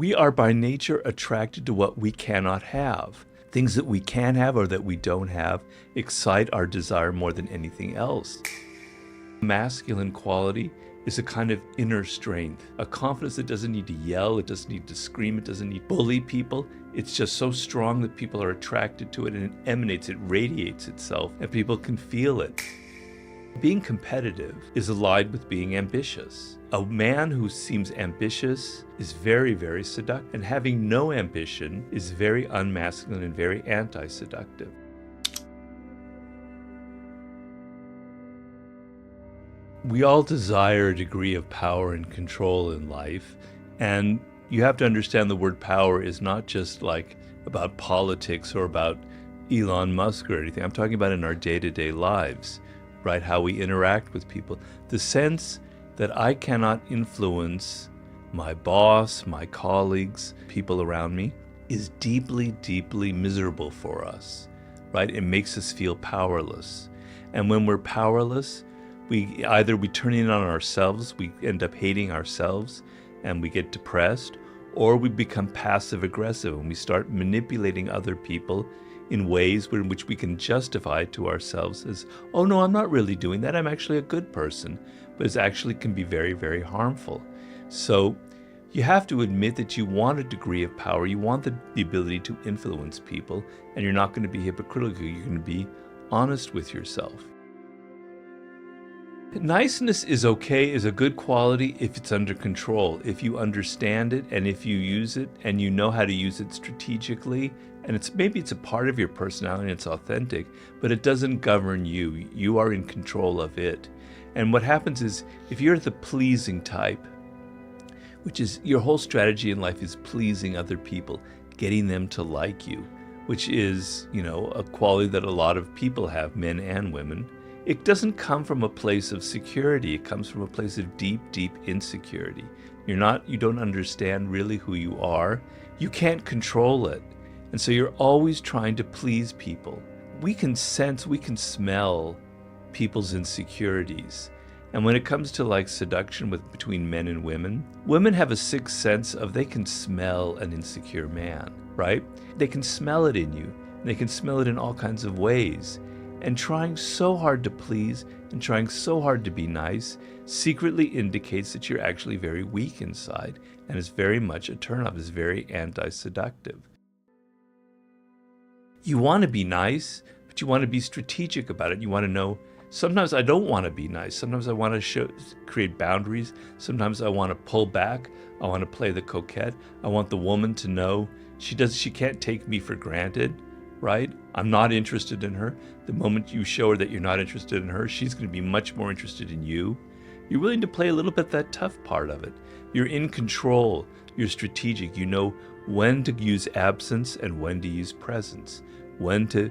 We are by nature attracted to what we cannot have. Things that we can have or that we don't have excite our desire more than anything else. Masculine quality is a kind of inner strength, a confidence that doesn't need to yell, it doesn't need to scream, it doesn't need to bully people. It's just so strong that people are attracted to it, and it emanates, it radiates itself, and people can feel it. Being competitive is allied with being ambitious. A man who seems ambitious is very, very seductive, and having no ambition is very unmasculine and very anti-seductive. We all desire a degree of power and control in life, and you have to understand the word power is not just like about politics or about Elon Musk or anything. I'm talking about in our day-to-day lives, right? How we interact with people. The sense that I cannot influence my boss, my colleagues, people around me is deeply, deeply miserable for us, right? It makes us feel powerless. And when we're powerless, we turn in on ourselves, we end up hating ourselves, and we get depressed, or we become passive aggressive and we start manipulating other people in ways in which we can justify to ourselves as, oh no, I'm not really doing that, I'm actually a good person, but it actually can be very, very harmful. So you have to admit that you want a degree of power, you want the ability to influence people, and you're not going to be hypocritical, you're going to be honest with yourself. Niceness is okay, is a good quality if it's under control, if you understand it and if you use it and you know how to use it strategically, and maybe it's a part of your personality and it's authentic, but it doesn't govern you. You are in control of it. And what happens is, if you're the pleasing type, which is your whole strategy in life is pleasing other people, getting them to like you, which is, a quality that a lot of people have, men and women. It doesn't come from a place of security. It comes from a place of deep, deep insecurity. You don't understand really who you are. You can't control it. And so you're always trying to please people. We can sense, we can smell people's insecurities. And when it comes to seduction between men and women, women have a sixth sense of they can smell an insecure man, right? They can smell it in you. And they can smell it in all kinds of ways. And trying so hard to please and trying so hard to be nice secretly indicates that you're actually very weak inside, and is very much a turnoff, is very anti-seductive. You want to be nice, but you want to be strategic about it. You want to know, sometimes I don't want to be nice. Sometimes I want to create boundaries. Sometimes I want to pull back. I want to play the coquette. I want the woman to know she can't take me for granted. Right? I'm not interested in her. The moment you show her that you're not interested in her, she's going to be much more interested in you. You're willing to play a little bit that tough part of it. You're in control. You're strategic. You know when to use absence and when to use presence. When to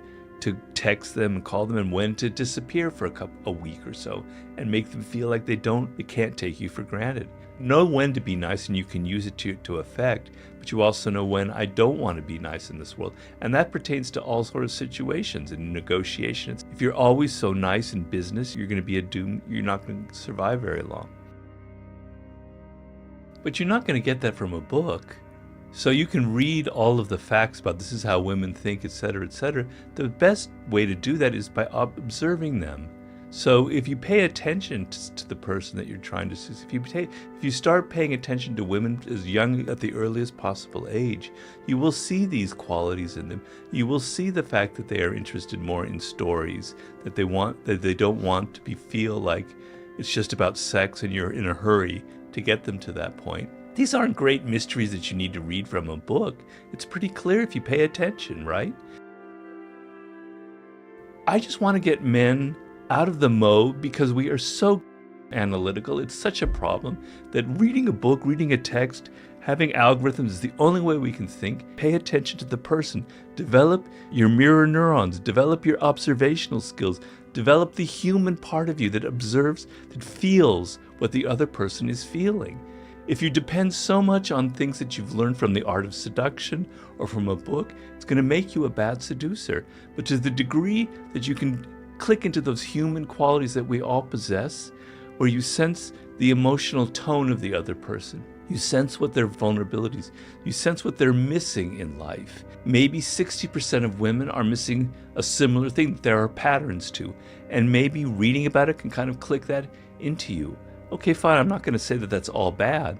text them and call them, and when to disappear for a week or so and make them feel like they can't take you for granted. Know when to be nice, and you can use it to effect, but you also know when I don't want to be nice in this world. And that pertains to all sorts of situations and negotiations. If you're always so nice in business, you're going to be you're not going to survive very long. But you're not going to get that from a book. So you can read all of the facts about this is how women think, etc., etc. The best way to do that is by observing them. So if you pay attention to the person that you're trying to seduce, if you start paying attention to women as young at the earliest possible age, you will see these qualities in them. You will see the fact that they are interested more in stories, that they don't want to feel like it's just about sex and you're in a hurry to get them to that point. These aren't great mysteries that you need to read from a book. It's pretty clear if you pay attention, right? I just want to get men out of the mode because we are so analytical. It's such a problem that reading a book, reading a text, having algorithms is the only way we can think. Pay attention to the person. Develop your mirror neurons. Develop your observational skills. Develop the human part of you that observes, that feels what the other person is feeling. If you depend so much on things that you've learned from the art of seduction or from a book, it's going to make you a bad seducer. But to the degree that you can click into those human qualities that we all possess, where you sense the emotional tone of the other person, You sense what their vulnerabilities, you sense what they're missing in life. Maybe 60% of women are missing a similar thing that there are patterns to. And maybe reading about it can kind of click that into you. Okay, fine, I'm not going to say that that's all bad.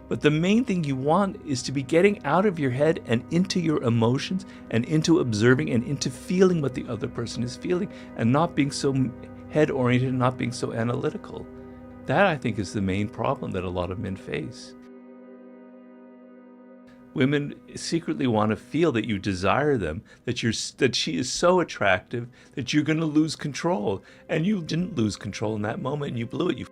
But the main thing you want is to be getting out of your head and into your emotions and into observing and into feeling what the other person is feeling and not being so head-oriented and not being so analytical. That, I think, is the main problem that a lot of men face. Women secretly want to feel that you desire them, that she is so attractive that you're going to lose control. And you didn't lose control in that moment, and you blew it.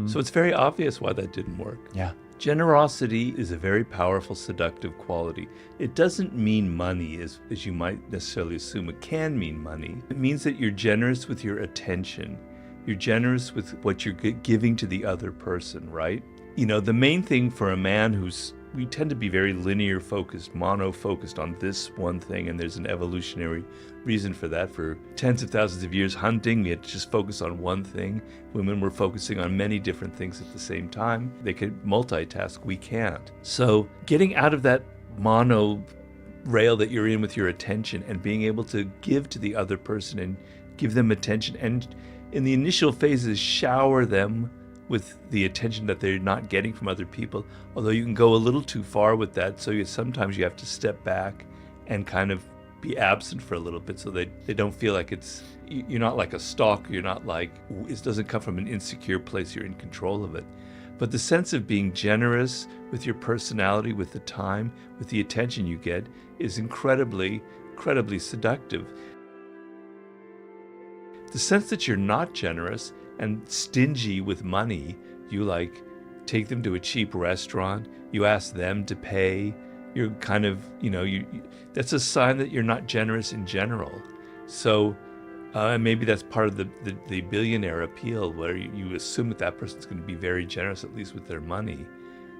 So it's very obvious why that didn't work. Yeah. Generosity is a very powerful seductive quality. It doesn't mean money, as you might necessarily assume. It can mean money. It means that you're generous with your attention. You're generous with what you're giving to the other person, right? You know, the main thing for a man we tend to be very linear focused, mono focused on this one thing, and there's an evolutionary reason for that. For tens of thousands of years hunting, we had to just focus on one thing. Women were focusing on many different things at the same time. They could multitask, we can't. So getting out of that mono rail that you're in with your attention and being able to give to the other person and give them attention, and in the initial phases shower them with the attention that they're not getting from other people, although you can go a little too far with that, so sometimes you have to step back and kind of be absent for a little bit so they don't feel like you're not like a stalker, you're not like, it doesn't come from an insecure place, you're in control of it. But the sense of being generous with your personality, with the time, with the attention you get is incredibly, incredibly seductive. The sense that you're not generous and stingy with money, you like take them to a cheap restaurant, you ask them to pay, you're kind of, that's a sign that you're not generous in general. So maybe that's part of the billionaire appeal, where you assume that person's going to be very generous, at least with their money.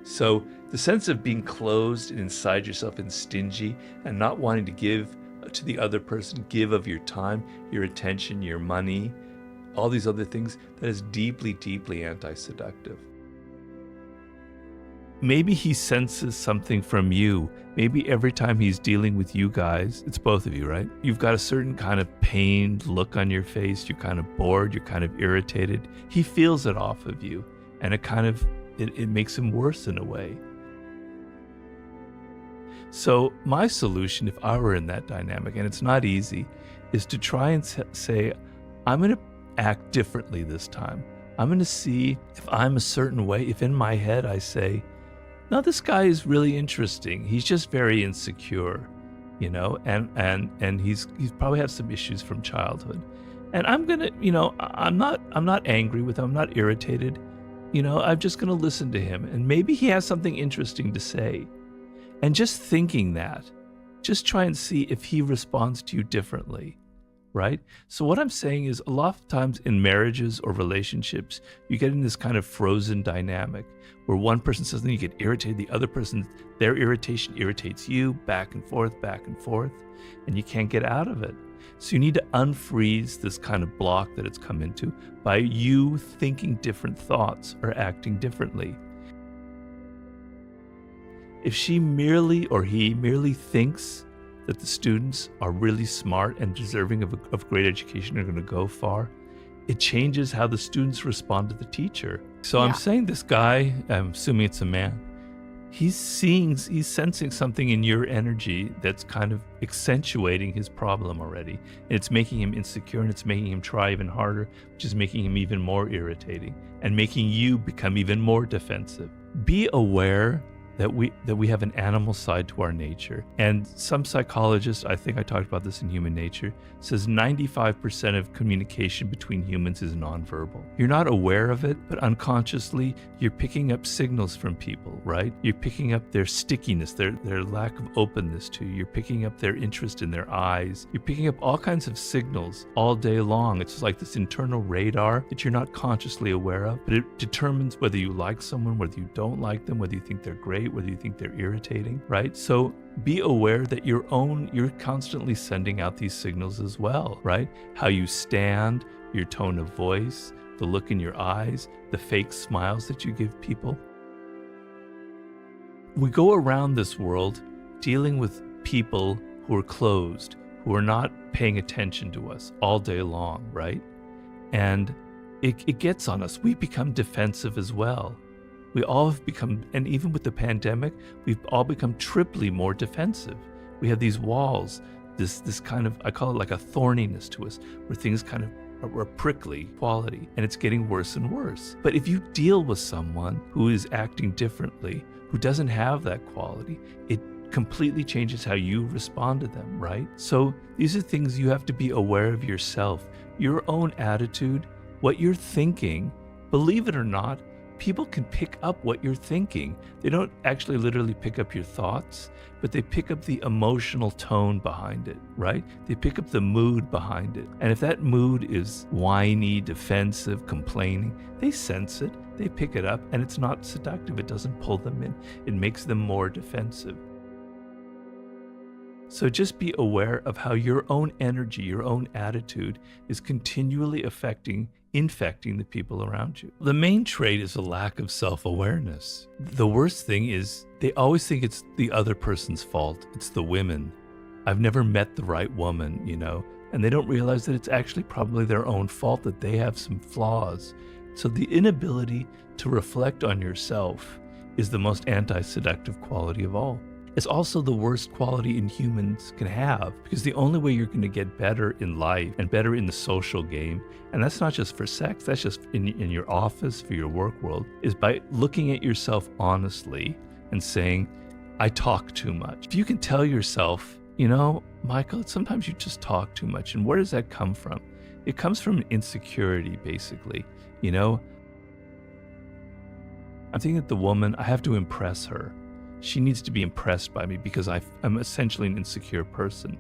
So the sense of being closed and inside yourself and stingy and not wanting to give to the other person, give of your time, your attention, your money, all these other things, that is deeply, deeply anti-seductive. Maybe he senses something from you. Maybe every time he's dealing with you guys, it's both of you, right? You've got a certain kind of pained look on your face. You're kind of bored. You're kind of irritated. He feels it off of you, and it makes him worse in a way. So my solution, if I were in that dynamic, and it's not easy, is to try and say, I'm going to act differently this time. I'm going to see if I'm a certain way. If in my head I say, no, this guy is really interesting. He's just very insecure, and he's probably had some issues from childhood. And I'm going to, I'm not angry with him. I'm not irritated. I'm just going to listen to him. And maybe he has something interesting to say. And just thinking that, just try and see if he responds to you differently. Right? So what I'm saying is, a lot of times in marriages or relationships, you get in this kind of frozen dynamic where one person says something, you get irritated, the other person, their irritation irritates you, back and forth, and you can't get out of it. So you need to unfreeze this kind of block that it's come into by you thinking different thoughts or acting differently. If she merely or he merely thinks that the students are really smart and deserving of great education, are going to go far, it changes how the students respond to the teacher. So I'm saying this guy, I'm assuming it's a man, he's sensing something in your energy that's kind of accentuating his problem already. And it's making him insecure, and it's making him try even harder, which is making him even more irritating and making you become even more defensive. Be aware that we have an animal side to our nature. And some psychologists, I think I talked about this in Human Nature, says 95% of communication between humans is nonverbal. You're not aware of it, but unconsciously you're picking up signals from people, right? You're picking up their stickiness, their lack of openness to you. You're picking up their interest in their eyes. You're picking up all kinds of signals all day long. It's like this internal radar that you're not consciously aware of, but it determines whether you like someone, whether you don't like them, whether you think they're great, whether you think they're irritating, right? So be aware that you're constantly sending out these signals as well, right? How you stand, your tone of voice, the look in your eyes, the fake smiles that you give people. We go around this world dealing with people who are closed, who are not paying attention to us all day long, right? And it gets on us. We become defensive as well. We all have become, and even with the pandemic, we've all become triply more defensive. We have these walls, this kind of, I call it like a thorniness to us, where things kind of are a prickly quality, and it's getting worse and worse. But if you deal with someone who is acting differently, who doesn't have that quality, it completely changes how you respond to them, right? So these are things you have to be aware of yourself, your own attitude, what you're thinking. Believe it or not, people can pick up what you're thinking. They don't actually literally pick up your thoughts, but they pick up the emotional tone behind it, right? They pick up the mood behind it. And if that mood is whiny, defensive, complaining, they sense it, they pick it up, and it's not seductive. It doesn't pull them in. It makes them more defensive. So just be aware of how your own energy, your own attitude is continually infecting the people around you. The main trait is a lack of self-awareness. The worst thing is they always think it's the other person's fault. It's the women. I've never met the right woman, and they don't realize that it's actually probably their own fault, that they have some flaws. So the inability to reflect on yourself is the most anti-seductive quality of all. It's also the worst quality in humans can have, because the only way you're going to get better in life and better in the social game, and that's not just for sex, that's just in your office, for your work world, is by looking at yourself honestly and saying, I talk too much. If you can tell yourself, Michael, sometimes you just talk too much. And where does that come from? It comes from insecurity, basically. I'm thinking that the woman, I have to impress her. She needs to be impressed by me because I'm essentially an insecure person.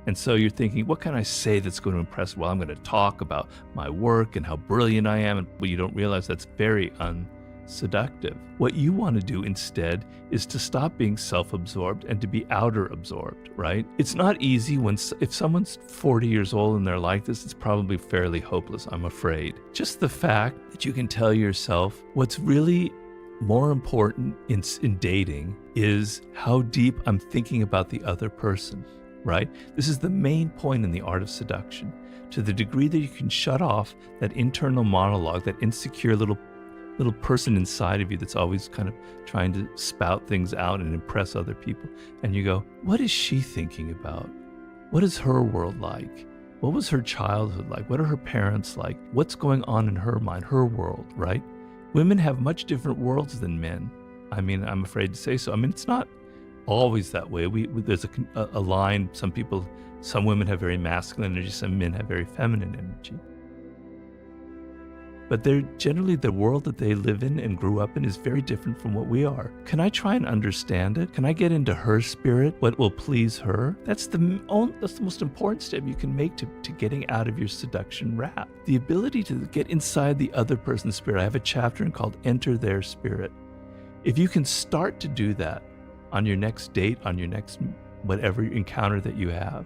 And so you're thinking, what can I say that's going to impress her? Well, I'm going to talk about my work and how brilliant I am. And you don't realize that's very unseductive. What you want to do instead is to stop being self-absorbed and to be outer-absorbed, right? It's not easy if someone's 40 years old and they're like this, it's probably fairly hopeless, I'm afraid. Just the fact that you can tell yourself what's really more important in dating is how deep I'm thinking about the other person, right? This is the main point in the art of seduction. To the degree that you can shut off that internal monologue, that insecure little person inside of you that's always kind of trying to spout things out and impress other people. And you go, what is she thinking about? What is her world like? What was her childhood like? What are her parents like? What's going on in her mind, her world, right? Women have much different worlds than men. I'm afraid to say so. It's not always that way. There's a line. Some women have very masculine energy, some men have very feminine energy. But they're generally, the world that they live in and grew up in is very different from what we are. Can I try and understand it? Can I get into her spirit? What will please her? That's the most important step you can make to getting out of your seduction rap. The ability to get inside the other person's spirit. I have a chapter called Enter Their Spirit. If you can start to do that on your next date, on your next whatever encounter that you have,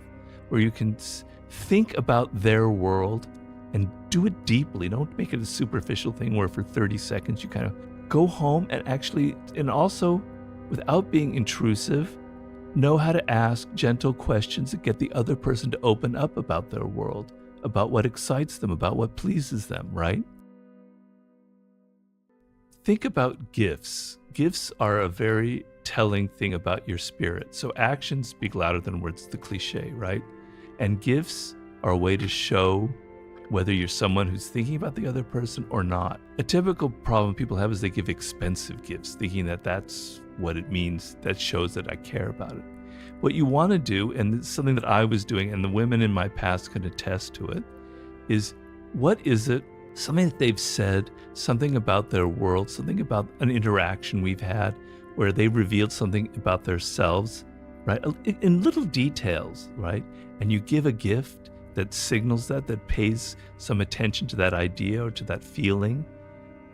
where you can think about their world and do it deeply. Don't make it a superficial thing where for 30 seconds you kind of go home and also without being intrusive, know how to ask gentle questions that get the other person to open up about their world, about what excites them, about what pleases them, right? Think about gifts. Gifts are a very telling thing about your spirit. So actions speak louder than words, the cliche, right? And gifts are a way to show whether you're someone who's thinking about the other person or not. A typical problem people have is they give expensive gifts, thinking that that's what it means, that shows that I care about it. What you want to do, and it's something that I was doing, and the women in my past can attest to it, is what is it, something that they've said, something about their world, something about an interaction we've had where they revealed something about themselves, right? In little details, right? And you give a gift that signals that pays some attention to that idea or to that feeling.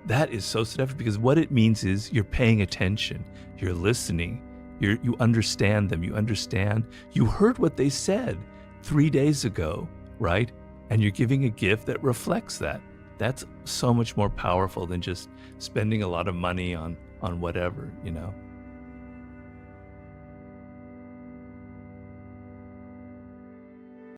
That is so seductive, because what it means is you're paying attention, you're listening, you understand them, you heard what they said 3 days ago, right? And you're giving a gift that reflects that. That's so much more powerful than just spending a lot of money on whatever,